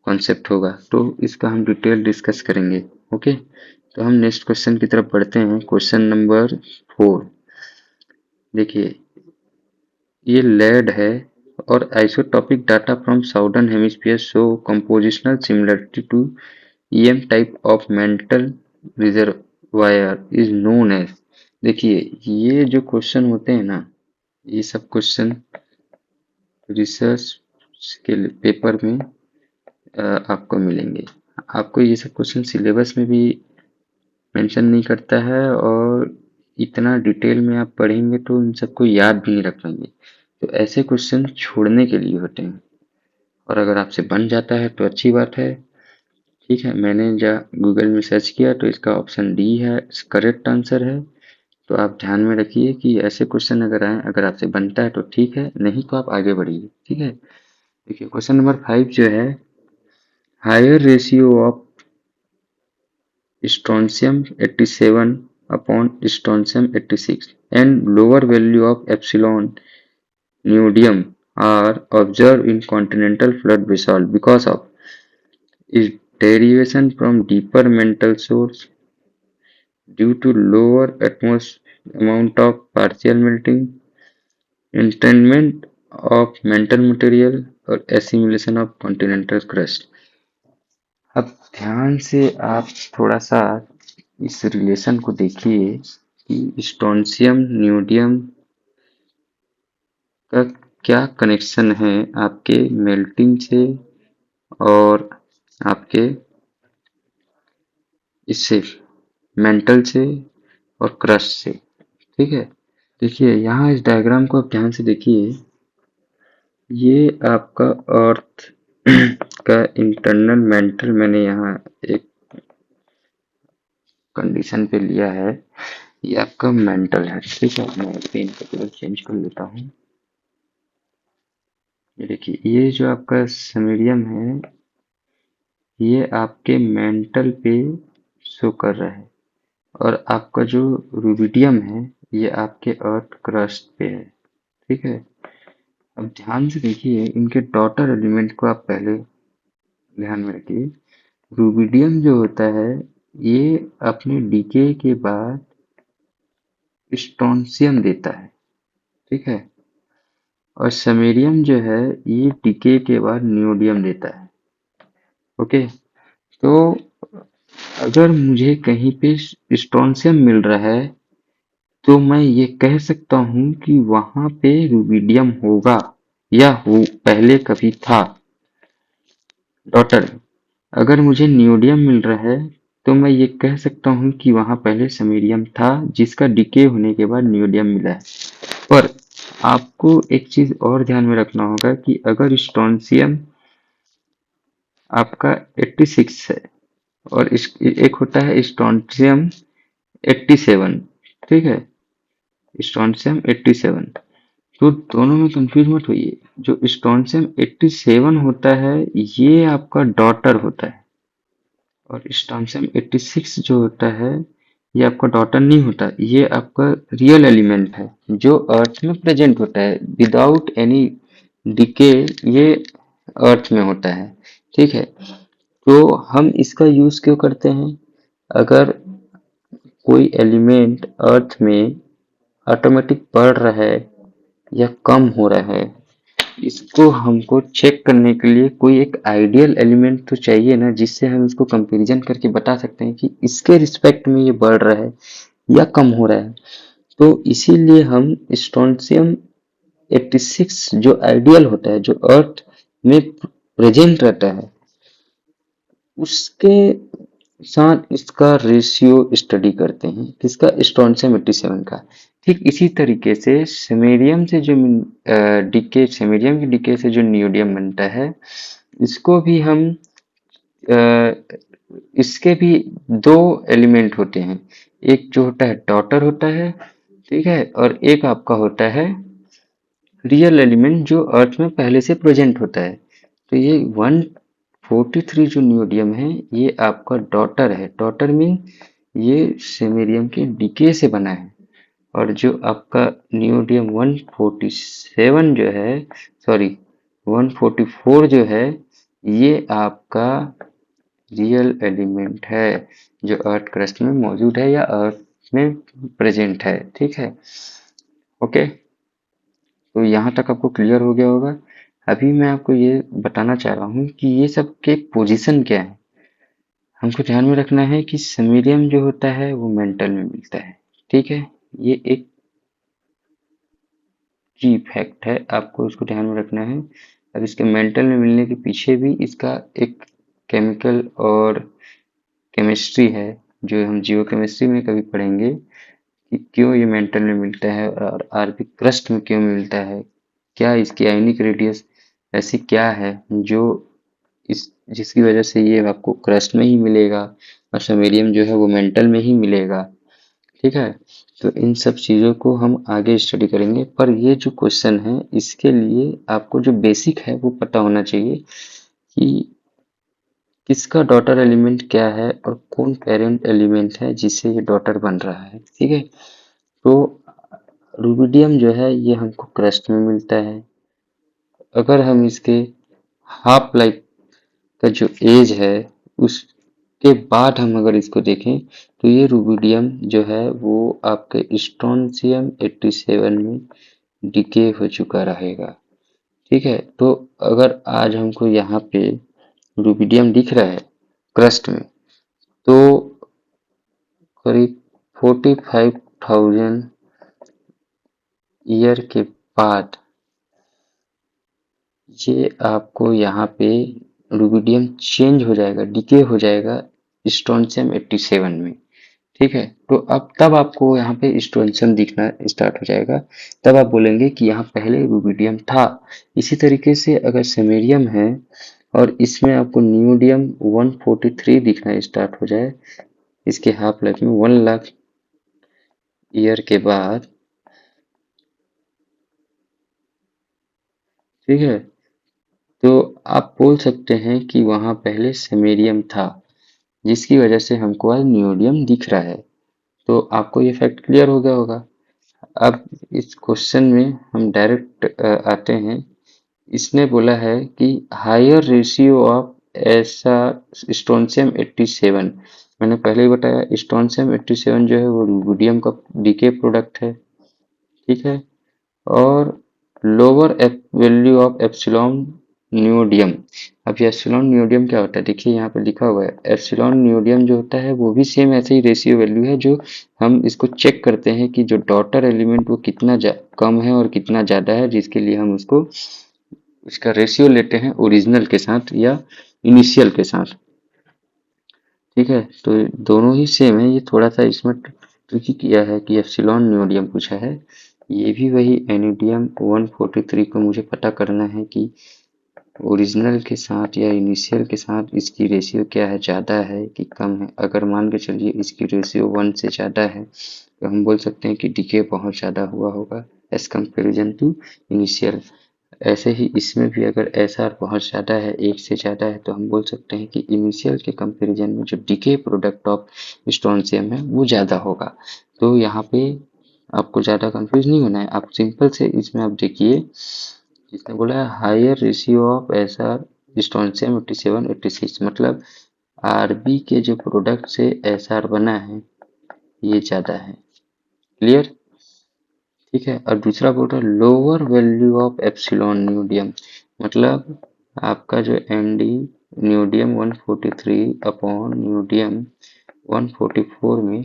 कॉन्सेप्ट होगा, तो इसका हम डिटेल डिस्कस करेंगे। ओके, तो हम नेक्स्ट क्वेश्चन की तरफ बढ़ते हैं। क्वेश्चन नंबर 4 देखिए, ये लेड है और isotopic data from southern hemisphere show compositional similarity to EM type of mantle reservoir is known as. देखिए, ये जो क्वेश्चन होते हैं ना, ये सब क्वेश्चन रिसर्च के पेपर में आपको मिलेंगे। आपको ये सब क्वेश्चन सिलेबस में भी मेंशन नहीं करता है और इतना डिटेल में आप पढ़ेंगे तो इन सबको याद भी नहीं रख पाएंगे, तो ऐसे क्वेश्चन छोड़ने के लिए होते हैं। और अगर आपसे बन जाता है तो अच्छी बात है। ठीक है, मैंने जब गूगल में सर्च किया तो इसका ऑप्शन डी है करेक्ट आंसर है। तो आप ध्यान में रखिए कि ऐसे क्वेश्चन अगर आए, अगर आपसे बनता है तो ठीक है, नहीं तो आप आगे बढ़िए। ठीक है, देखिए क्वेश्चन नंबर 5 जो है, higher ratio of strontium 87 upon strontium 86 and lower value of epsilon neodymium are observed in continental flood basalt because of its derivation from deeper mantle source due to lower amount of partial melting, entrainment of mantle material और assimilation of continental crust। अब ध्यान से आप थोड़ा सा इस relation को देखिए कि स्ट्रोंशियम न्यूडियम का क्या कनेक्शन है आपके मेल्टिंग से और आपके इससे मेंटल से और क्रस्ट से। ठीक है, देखिए यहाँ इस डायग्राम को आप ध्यान से देखिए, ये आपका अर्थ का इंटरनल मेंटल मैंने यहाँ एक कंडीशन पे लिया है, ये आपका मेंटल है। ठीक है, मैं पेन का कलर चेंज कर लेता हूँ। ये देखिए, ये जो आपका समीडियम है ये आपके मेंटल पे शो कर रहा है और आपका जो रूबिडियम है ये आपके अर्थ क्रस्ट पे है। ठीक है, अब ध्यान से देखिए, इनके डॉटर एलिमेंट को आप पहले ध्यान में रखिए। रूबिडियम जो होता है ये अपने डीके के बाद स्ट्रोंशियम देता है। ठीक है, और समेरियम जो है ये डीके के बाद न्यूडियम देता है। ओके, तो अगर मुझे कहीं पे स्ट्रोंशियम मिल रहा है तो मैं ये कह सकता हूँ कि वहां पे रूबिडियम होगा या हो पहले कभी था। डॉटर, अगर मुझे न्यूडियम मिल रहा है तो मैं ये कह सकता हूँ कि वहां पहले समेरियम था जिसका डिके होने के बाद न्यूडियम मिला है। पर आपको एक चीज और ध्यान में रखना होगा कि अगर स्ट्रोंशियम आपका 86 है और एक होता है स्ट्रोंशियम 87। ठीक है, स्ट्रोंशियम 87, तो दोनों में कंफ्यूज मत होइए। जो स्ट्रोंशियम 87 होता है ये आपका डॉटर होता है और स्ट्रोंशियम 86 जो होता है ये आपका डॉटर नहीं होता, ये आपका रियल एलिमेंट है जो अर्थ में प्रेजेंट होता है विदाउट एनी डिके, ये अर्थ में होता है। ठीक है, तो हम इसका यूज क्यों करते हैं? अगर कोई एलिमेंट अर्थ में ऑटोमेटिक बढ़ रहा है या कम हो रहा है, इसको हमको चेक करने के लिए कोई एक आइडियल एलिमेंट तो चाहिए ना, जिससे हम इसको कंपैरिजन करके बता सकते हैं कि इसके रिस्पेक्ट में ये बढ़ रहा है या कम हो रहा है। तो इसीलिए हम स्ट्रोंशियम 86 जो आइडियल होता है, जो अर्थ में प्रेजेंट रहता है, उसके साथ इसका रेशियो स्टडी करते हैं। किसका? स्ट्रोंशियम 87 का। ठीक इसी तरीके से सेमेरियम से जो डीके, सेमेरियम की डीके से जो नियोडियम बनता है, इसको भी हम इसके भी दो एलिमेंट होते हैं, एक जो होता है डॉटर होता है, ठीक है, और एक आपका होता है रियल एलिमेंट जो अर्थ में पहले से प्रेजेंट होता है। तो ये 143 जो नियोडियम है ये आपका डॉटर है। डॉटर मीन ये सेमेरियम के डीके से बना है। और जो आपका नियोडियम 147 जो है, सॉरी 144 जो है, ये आपका रियल एलिमेंट है जो अर्थ क्रस्ट में मौजूद है या अर्थ में प्रेजेंट है। ठीक है, ओके, तो यहाँ तक आपको क्लियर हो गया होगा। अभी मैं आपको ये बताना चाह रहा हूँ कि ये सब के पोजीशन क्या है। हमको ध्यान में रखना है कि समीरियम जो होता है वो मेंटल में मिलता है। ठीक है, ये एक की फैक्ट है, आपको उसको ध्यान में रखना है। अब इसके मेंटल में मिलने के पीछे भी इसका एक केमिकल और केमिस्ट्री है जो हम जियो केमिस्ट्री में कभी पढ़ेंगे कि क्यों ये मेंटल में मिलता है और आरबी क्रस्ट में क्यों मिलता है, क्या इसकी आयनिक रेडियस ऐसी क्या है जो इस जिसकी वजह से ये आपको क्रस्ट में ही मिलेगा और समेरियम जो है वो मेंटल में ही मिलेगा। ठीक है, तो इन सब चीज़ों को हम आगे स्टडी करेंगे, पर ये जो क्वेश्चन है इसके लिए आपको जो बेसिक है वो पता होना चाहिए कि किसका डॉटर एलिमेंट क्या है और कौन पेरेंट एलिमेंट है जिससे ये डॉटर बन रहा है। ठीक है, तो रुबिडियम जो है ये हमको क्रस्ट में मिलता है। अगर हम इसके हाफ लाइफ का जो एज है उसके बाद हम अगर इसको देखें तो ये रुबिडियम जो है वो आपके स्ट्रोंशियम 87 में डिके हो चुका रहेगा। ठीक है, तो अगर आज हमको यहाँ पे रुबिडियम दिख रहा है क्रस्ट में, तो करीब 45,000 ईयर के बाद ये आपको यहाँ पे रुबिडियम चेंज हो जाएगा, डिके हो जाएगा स्ट्रोंशियम 87 में। ठीक है, तो अब तब आपको यहाँ पे स्ट्रोंशियम दिखना स्टार्ट हो जाएगा, तब आप बोलेंगे कि यहाँ पहले रुबिडियम था। इसी तरीके से अगर सेमेरियम है और इसमें आपको नियोडियम 143 दिखना स्टार्ट हो जाए इसके हाफ लाइफ में 1 लाख ईयर के बाद, ठीक है, तो आप बोल सकते हैं कि वहाँ पहले सेमेरियम था जिसकी वजह से हमको आज नियोडियम दिख रहा है। तो आपको ये फैक्ट क्लियर हो गया होगा। अब इस क्वेश्चन में हम डायरेक्ट आते हैं। इसने बोला है कि हायर रेशियो ऑफ ऐसा स्ट्रोंशियम 87, मैंने पहले ही बताया स्ट्रोंशियम 87 जो है वो रुबिडियम का डीके प्रोडक्ट है। ठीक है, और lower value of epsilon neodymium. अब ये एप्सिलॉन नियोडियम क्या होता है, देखिए यहाँ पे लिखा हुआ है एप्सिलॉन नियोडियम जो होता है वो भी सेम ऐसे ही रेशियो वैल्यू है, जो हम इसको चेक करते हैं कि जो डॉटर एलिमेंट वो कितना कम है और कितना ज़्यादा है, जिसके लिए हम उसको उसका रेशियो लेते हैं ओरिजिनल के साथ या इनिशियल के साथ। ठीक है, तो दोनों ही सेम है, ये थोड़ा सा इसमें ट्रिकी किया है कि एप्सिलॉन नियोडियम पूछा है। ये भी वही एनिडियम 143 को मुझे पता करना है कि ओरिजिनल के साथ या इनिशियल के साथ इसकी रेशियो क्या है, ज़्यादा है कि कम है। अगर मान के चलिए इसकी रेशियो 1 से ज़्यादा है तो हम बोल सकते हैं कि डीके बहुत ज़्यादा हुआ होगा एज कंपेरिजन टू इनिशियल। ऐसे ही इसमें भी अगर एसआर बहुत ज़्यादा है, 1 से ज़्यादा है, तो हम बोल सकते हैं कि इनिशियल के कंपेरिजन में जो डीके प्रोडक्ट ऑफ स्ट्रोंशियम है वो ज़्यादा होगा। तो यहाँ पे आपको ज़्यादा कंफ्यूज नहीं होना है, आप सिंपल से इसमें आप देखिए इसने बोला है higher ratio of SR strontium 87 86, मतलब आरबी के जो प्रोडक्ट से एसआर बना है ये ज़्यादा है। क्लियर? ठीक है, और दूसरा बोल रहा है लोअर वैल्यू ऑफ एप्सिलॉन न्यूडियम, मतलब आपका जो एनडी न्यूडियम 143 अपॉन न्यूडियम 144 में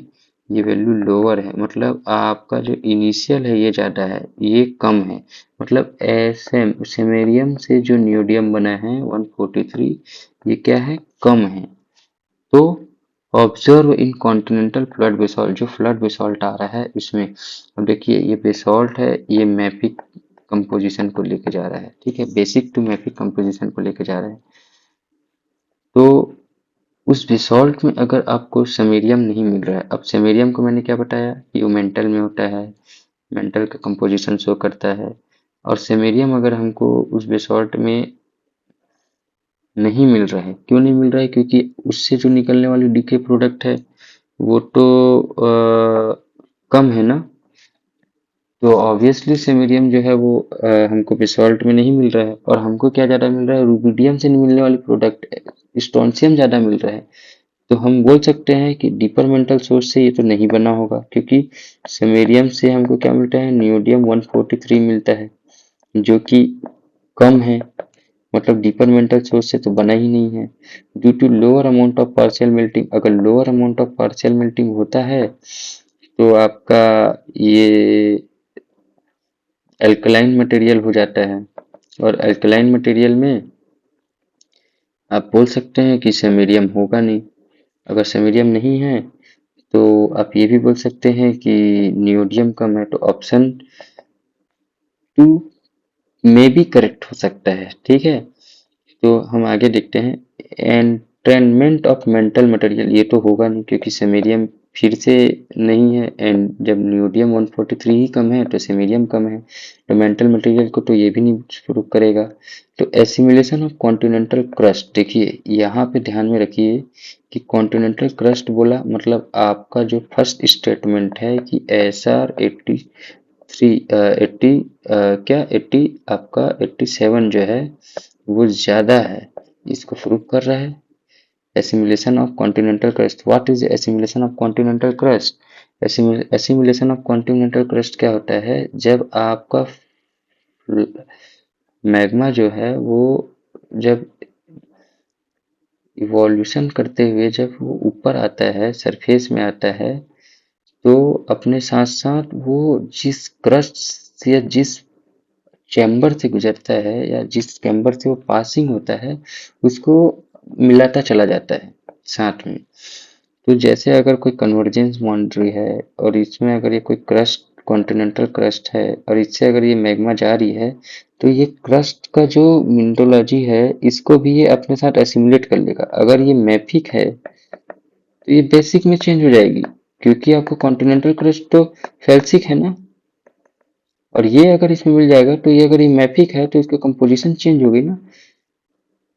ये वैल्यू लोअर है, मतलब आपका जो इनिशियल है ये ज़्यादा है, ये कम है। मतलब एसएम सेमेरियम से जो न्यूडियम बना है 143 ये क्या है, कम है। तो observe in continental flood basalt, जो फ्लड बेसॉल्ट आ रहा है इसमें, अब देखिए ये बेसॉल्ट है, ये मैफिक कंपोजिशन को लेके जा रहा है। ठीक है, बेसिक टू मैफिक कंपोजिशन को लेके जा रहा है। तो उस बेसॉल्ट में अगर आपको सेमेरियम नहीं मिल रहा है, अब सेमेरियम को मैंने क्या बताया कि वो मेंटल में होता है, मेंटल का कंपोजिशन शो करता है, और सेमेरियम अगर हमको उस बेसॉल्ट में नहीं मिल रहा है, क्यों नहीं मिल रहा है, क्योंकि उससे जो निकलने वाली डीके प्रोडक्ट है वो तो कम है ना। तो ऑब्वियसली सेमेरियम जो है वो हमको बेसॉल्ट में नहीं मिल रहा है, और हमको क्या ज़्यादा मिल रहा है, रुबिडियम से मिलने वाली प्रोडक्ट स्ट्रोंशियम ज़्यादा मिल रहा है। तो हम बोल सकते हैं कि डीपर मेंटल सोर्स से ये तो नहीं बना होगा, क्योंकि सेमेरियम से हमको क्या मिलता है, नियोडियम 143 मिलता है जो कि कम है, मतलब डीपर मेंटल सोर्स से तो बना ही नहीं है। Due to lower amount of partial melting, अगर lower amount of partial melting होता है तो आपका ये एल्कलाइन मटेरियल हो जाता है, और एल्कलाइन मटेरियल में आप बोल सकते हैं कि सेमेरियम होगा नहीं। अगर सेमेरियम नहीं है तो आप ये भी बोल सकते हैं कि नियोडियम कम है, तो ऑप्शन 2 में भी करेक्ट हो सकता है। ठीक है, तो हम आगे देखते हैं एंट्रेनमेंट ऑफ मेंटल मटेरियल, ये तो होगा नहीं क्योंकि सेमेरियम फिर से नहीं है, एंड जब न्यूडियम 143 ही कम है तो सिमीरियम कम है, तो मेंटल मटेरियल को तो ये भी नहीं प्रूव करेगा। तो एसिमिलेशन ऑफ कॉन्टिनेंटल क्रस्ट, देखिए यहाँ पे ध्यान में रखिए कि कॉन्टिनेंटल क्रस्ट बोला मतलब आपका जो फर्स्ट स्टेटमेंट है कि एसआर 83 80 क्या 80 आपका 87 जो है वो ज़्यादा है, इसको प्रूव कर रहा है। assimilation of continental crust, what is assimilation of continental crust? assimilation of continental crust क्या होता है, जब आपका मैग्मा जो है वो जब इवोल्यूशन करते हुए जब वो ऊपर आता है, सरफेस में आता है, तो अपने साथ साथ वो जिस क्रस्ट या जिस चैम्बर से गुजरता है या जिस चैम्बर से वो पासिंग होता है उसको मिलाता चला जाता है साथ में। तो जैसे अगर कोई कन्वर्जेंस बाउंड्री है और इसमें अगर ये कोई क्रस्ट कॉन्टिनेंटल क्रस्ट है और इससे अगर ये मैग्मा जा रही है, तो ये क्रस्ट का जो मिनरोलॉजी है इसको भी ये अपने साथ एसिमुलेट कर लेगा। अगर ये मैफिक है तो ये बेसिक में चेंज हो जाएगी, क्योंकि आपको कॉन्टिनेंटल क्रस्ट तो फेल्सिक है ना, और ये अगर इसमें मिल जाएगा तो ये अगर ये मैफिक है तो इसकी कंपोजिशन चेंज होगी ना।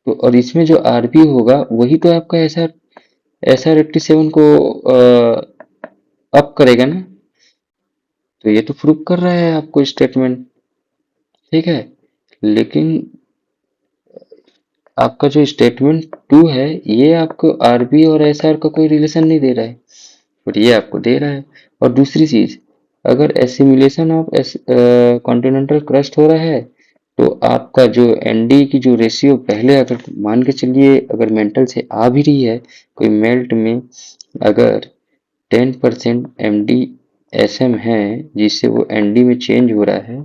तो और इसमें जो आरबी होगा वही तो आपका एसआर 87 को अप करेगा ना। तो ये तो प्रूव कर रहा है आपको स्टेटमेंट, ठीक है। लेकिन आपका जो स्टेटमेंट 2 है ये आपको आरबी और एसआर का कोई रिलेशन नहीं दे रहा है, और ये आपको दे रहा है। और दूसरी चीज, अगर एसिमिलेशन ऑफ कॉन्टिनेंटल क्रस्ट हो रहा है तो आपका जो एनडी की जो रेशियो पहले, अगर मान के चलिए अगर मेंटल से आ भी रही है कोई मेल्ट में, अगर 10% एम डी एस एम है जिससे वो एन डी में चेंज हो रहा है,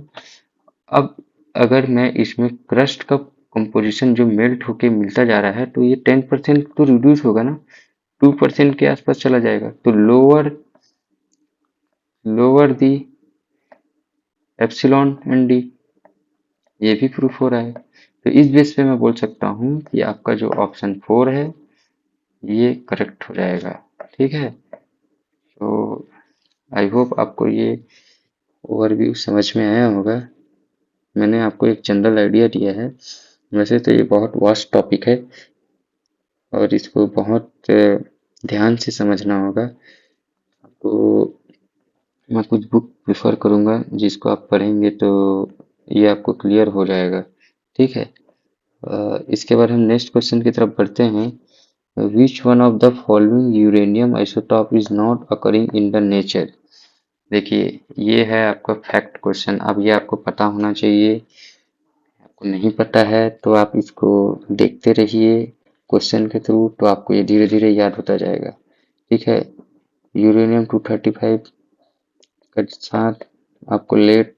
अब अगर मैं इसमें क्रस्ट का कंपोजिशन जो मेल्ट होके मिलता जा रहा है तो ये 10% तो रिड्यूस होगा ना, 2% के आसपास चला जाएगा। तो lower lower the epsilon N D, ये भी प्रूफ हो रहा है। तो इस बेस पे मैं बोल सकता हूँ कि आपका जो ऑप्शन 4 है ये करेक्ट हो जाएगा, ठीक है। तो आई होप आपको ये ओवरव्यू समझ में आया होगा। मैंने आपको एक जनरल आइडिया दिया है, वैसे तो ये बहुत वास्ट टॉपिक है और इसको बहुत ध्यान से समझना होगा। तो मैं कुछ बुक प्रेफर करूँगा जिसको आप पढ़ेंगे तो ये आपको क्लियर हो जाएगा, ठीक है। इसके बाद हम नेक्स्ट क्वेश्चन की तरफ बढ़ते हैं। Which one of the following uranium isotope is not occurring in the nature. देखिए ये है आपका फैक्ट क्वेश्चन, अब ये आपको पता होना चाहिए। आपको नहीं पता है तो आप इसको देखते रहिए क्वेश्चन के थ्रू, तो आपको ये धीरे धीरे याद होता जाएगा, ठीक है। यूरेनियम 235 के साथ आपको लेड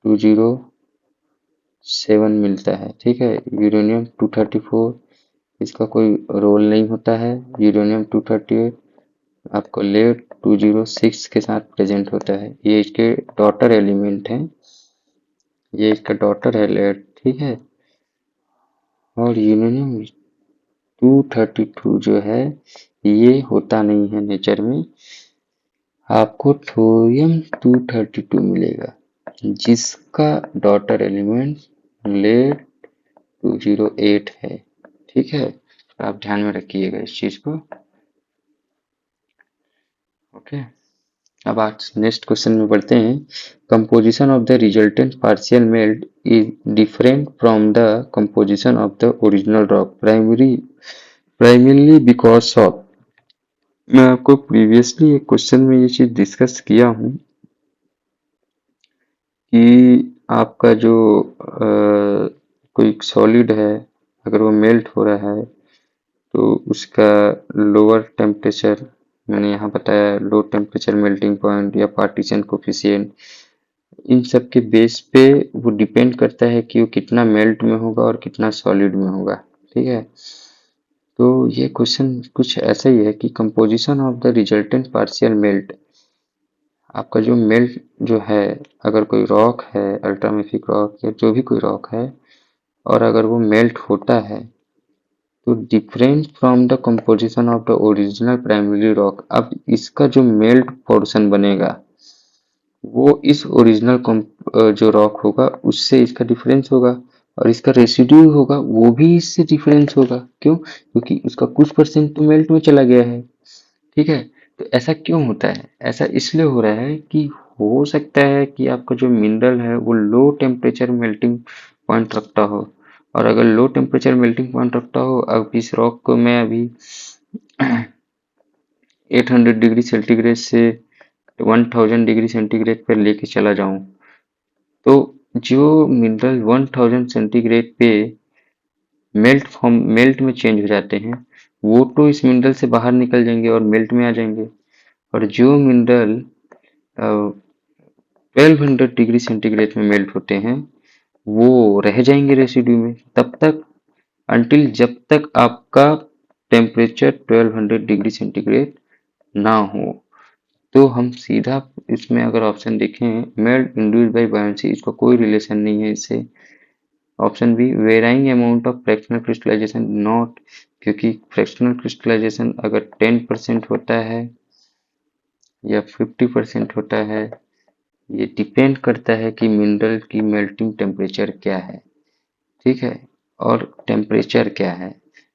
207 मिलता है, ठीक है। यूरेनियम 234 इसका कोई रोल नहीं होता है। यूरेनियम 238 आपको लेड 206 के साथ प्रेजेंट होता है, ये इसके डॉटर एलिमेंट हैं, ये इसका डॉटर है लेड, ठीक है। और यूरेनियम 232 जो है ये होता नहीं है नेचर में, आपको थोरियम 232 मिलेगा जिसका डॉटर एलिमेंट लेड 208 है, ठीक है। तो आप ध्यान में रखिएगा इस चीज को, ओके। अब आज नेक्स्ट क्वेश्चन में बढ़ते हैं। Composition of the resultant partial melt is different from the composition of the original rock primarily because of. मैं आपको प्रीवियसली एक क्वेश्चन में ये चीज डिस्कस किया हूँ कि आपका जो कोई सॉलिड है अगर वो मेल्ट हो रहा है तो उसका लोअर टेम्परेचर, मैंने यहाँ बताया लो टेम्परेचर मेल्टिंग पॉइंट या पार्टीशन कोफिशिएंट, इन सब के बेस पे वो डिपेंड करता है कि वो कितना मेल्ट में होगा और कितना सॉलिड में होगा, ठीक है। तो ये क्वेश्चन कुछ ऐसा ही है कि composition of the resultant partial melt, आपका जो मेल्ट जो है अगर कोई रॉक है अल्ट्रामेफिक रॉक या जो भी कोई रॉक है और अगर वो मेल्ट होता है तो different from the composition of the original primary rock. अब इसका जो मेल्ट पोर्शन बनेगा वो इस ओरिजिनल जो रॉक होगा उससे इसका डिफरेंस होगा, और इसका रेसिड्यू होगा वो भी इससे डिफरेंस होगा। क्यों? क्योंकि उसका कुछ परसेंट तो मेल्ट में चला गया है। ठीक है, तो ऐसा क्यों होता है? ऐसा इसलिए हो रहा है कि हो सकता है कि आपका जो मिनरल है वो लो टेम्परेचर मेल्टिंग पॉइंट रखता हो, और अगर लो टेम्परेचर मेल्टिंग पॉइंट रखता हो, अब इस रॉक को मैं अभी 800 डिग्री सेंटीग्रेड से 1000 डिग्री सेंटीग्रेड पर लेके चला जाऊं, तो जो मिनरल 1000 सेंटीग्रेड पे मेल्ट में चेंज हो जाते हैं वो तो इस मिनरल से बाहर निकल जाएंगे और मेल्ट में आ जाएंगे, और जो मिनरल 1200 डिग्री सेंटीग्रेड में मेल्ट होते हैं वो रह जाएंगे रेसिड्यू में तब तक, अंटिल जब तक आपका टेम्परेचर 1200 डिग्री सेंटीग्रेड ना हो। तो हम सीधा इसमें अगर ऑप्शन देखें, मेल्ट इंड्यूस्ड बाय बायोन्सी, इसका कोई रिलेशन नहीं है इससे। Option B, varying amount of fractional crystallisation, not, क्योंकि फ्रैक्शनल क्रिस्टलाइजेशन अगर 10% होता है या 50% होता है, ये डिपेंड करता है कि मिनरल की मेल्टिंग टेम्परेचर क्या है। ठीक है, और टेम्परेचर क्या है,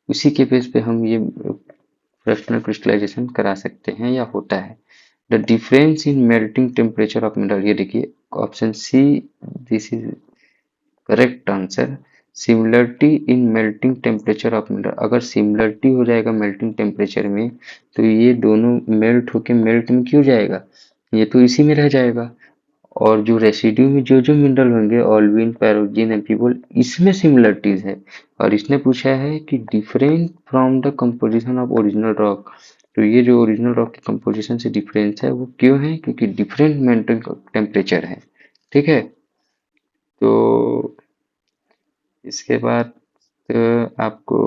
उसी के बेस पे हम ये फ्रैक्शनल क्रिस्टलाइजेशन करा सकते हैं या होता है। The difference in melting temperature of mineral, ये देखिए option C, this is correct answer. Similarity in melting temperature of mineral, अगर सिमिलरिटी हो जाएगा मेल्टिंग टेम्परेचर में तो ये दोनों मेल्ट होके मेल्ट में क्यों जाएगा, ये तो इसी में रह जाएगा। और जो रेसिड्यू में जो जो मिनरल होंगे, ऑल्विन, पैरोक्सिन, एम्फीबोल, इसमें सिमिलरिटीज है। और इसने पूछा है कि different from the composition of original rock, तो ये जो ओरिजिनल रॉक की कंपोजिशन से डिफरेंस है वो क्यों है, क्योंकि डिफरेंट मेल्टिंग टेम्परेचर है। ठीक है, तो इसके बाद आपको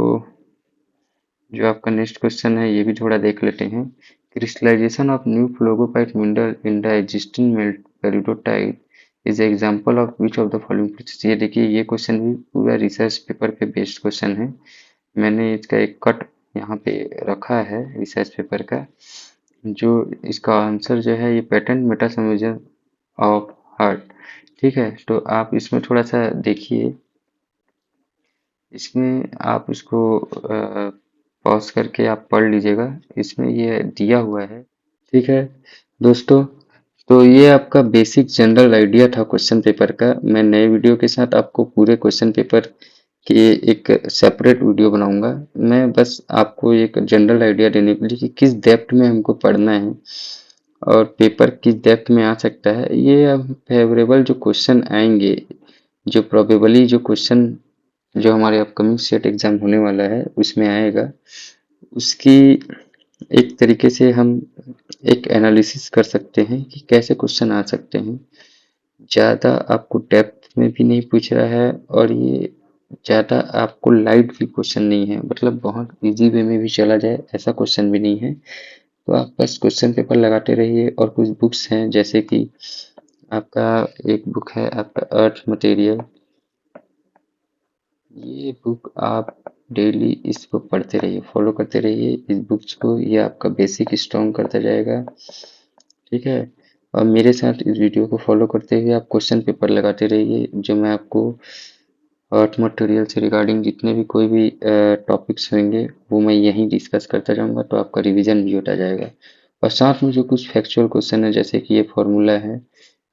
जो आपका नेक्स्ट क्वेश्चन है ये भी थोड़ा देख लेते हैं। Crystallisation of new phlogopite mineral in the existing peridotite is example of which of the following process. ये देखिए, ये क्वेश्चन भी पूरा रिसर्च पेपर पे बेस्ड क्वेश्चन है। मैंने इसका एक कट यहाँ पे रखा है रिसर्च पेपर का। जो इसका आंसर जो है, ये पेटेंट मेटासमोजन ऑफ हार्ट। ठीक है, तो आप इसमें थोड़ा सा देखिए, इसमें आप इसको पॉज करके आप पढ़ लीजिएगा, इसमें ये दिया हुआ है। ठीक है दोस्तों, तो ये आपका बेसिक जनरल आइडिया था क्वेश्चन पेपर का। मैं नए वीडियो के साथ आपको पूरे क्वेश्चन पेपर के एक सेपरेट वीडियो बनाऊंगा। मैं बस आपको एक जनरल आइडिया देने के लिए कि किस डेप्थ में हमको पढ़ना है और पेपर किस डेप्थ में आ सकता है। ये अब फेवरेबल जो क्वेश्चन आएंगे, जो प्रोबेबली जो क्वेश्चन जो हमारे अपकमिंग सेट एग्जाम होने वाला है उसमें आएगा, उसकी एक तरीके से हम एक एनालिसिस कर सकते हैं कि कैसे क्वेश्चन आ सकते हैं। ज़्यादा आपको डेप्थ में भी नहीं पूछ रहा है और ये ज़्यादा आपको लाइट भी क्वेश्चन नहीं है, मतलब बहुत इजी वे में भी चला जाए ऐसा क्वेश्चन भी नहीं है। तो आप बस क्वेश्चन पेपर लगाते रहिए। और कुछ बुक्स हैं, जैसे कि आपका एक बुक है आपका अर्थ मटेरियल, ये बुक आप डेली इसको पढ़ते रहिए, फॉलो करते रहिए इस बुक्स को, ये आपका बेसिक स्ट्रॉन्ग करता जाएगा। ठीक है, और मेरे साथ इस वीडियो को फॉलो करते हुए आप क्वेश्चन पेपर लगाते रहिए, जो मैं आपको अर्थ मटेरियल से रिगार्डिंग जितने भी कोई भी टॉपिक्स होंगे वो मैं यहीं डिस्कस करता जाऊंगा, तो आपका रिवीजन भी होता जाएगा। और साथ में जो कुछ फैक्चुअल क्वेश्चन है, जैसे कि ये फॉर्मूला है,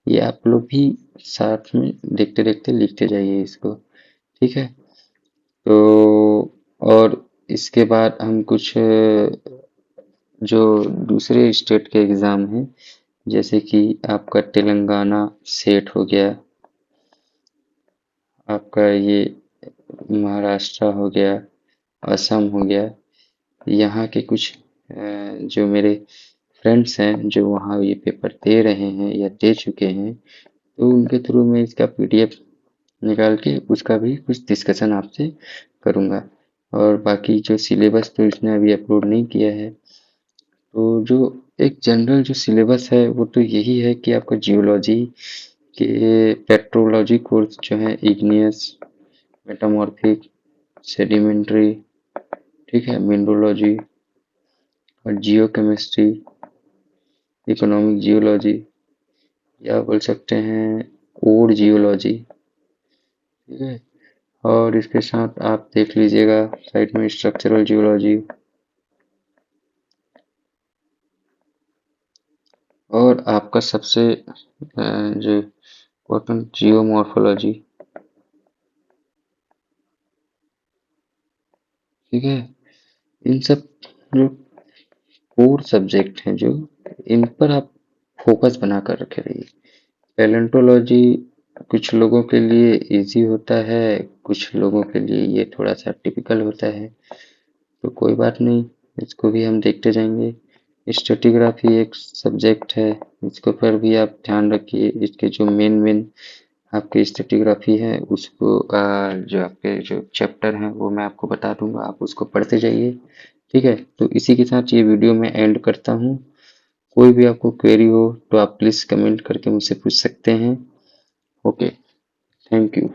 ये आप लोग भी साथ में देखते देखते लिखते जाइए इसको। ठीक है, तो और इसके बाद हम कुछ जो दूसरे स्टेट के एग्ज़ाम हैं, जैसे कि आपका तेलंगाना सेट हो गया, आपका ये महाराष्ट्र हो गया, असम हो गया, यहाँ के कुछ जो मेरे फ्रेंड्स हैं जो वहाँ ये पेपर दे रहे हैं या दे चुके हैं, तो उनके थ्रू मैं इसका पीडीएफ निकाल के उसका भी कुछ डिस्कशन आपसे करूँगा। और बाकी जो सिलेबस तो इसने अभी अपलोड नहीं किया है, तो जो एक जनरल जो सिलेबस है वो तो यही है कि आपका जियोलॉजी के पेट्रोलॉजी कोर्स जो है, इग्नियस, मेटामॉर्फिक, सेडिमेंट्री, ठीक है, मिनरोलॉजी और जियो केमिस्ट्री, इकोनॉमिक जियोलॉजी, या बोल सकते हैं और जियोलॉजी। ठीक है, और इसके साथ आप देख लीजिएगा साइड में स्ट्रक्चरल जियोलॉजी और आपका सबसे जो इम्पोर्टेंट जियोमॉर्फोलॉजी। ठीक है, इन सब जो कोर सब्जेक्ट हैं, जो इन पर आप फोकस बना कर रखे रहिए। पैलेंटोलॉजी कुछ लोगों के लिए इजी होता है, कुछ लोगों के लिए ये थोड़ा सा टिपिकल होता है, तो कोई बात नहीं, इसको भी हम देखते जाएंगे। स्ट्रेटिग्राफी एक सब्जेक्ट है, इसके ऊपर भी आप ध्यान रखिए। इसके जो मेन आपके स्ट्रेटिग्राफी है उसको जो आपके जो चैप्टर हैं वो मैं आपको बता दूंगा, आप उसको पढ़ते जाइए। ठीक है, तो इसी के साथ ये वीडियो मैं एंड करता हूँ। कोई भी आपको क्वेरी हो तो आप प्लीज़ कमेंट करके मुझसे पूछ सकते हैं। Okay, thank you.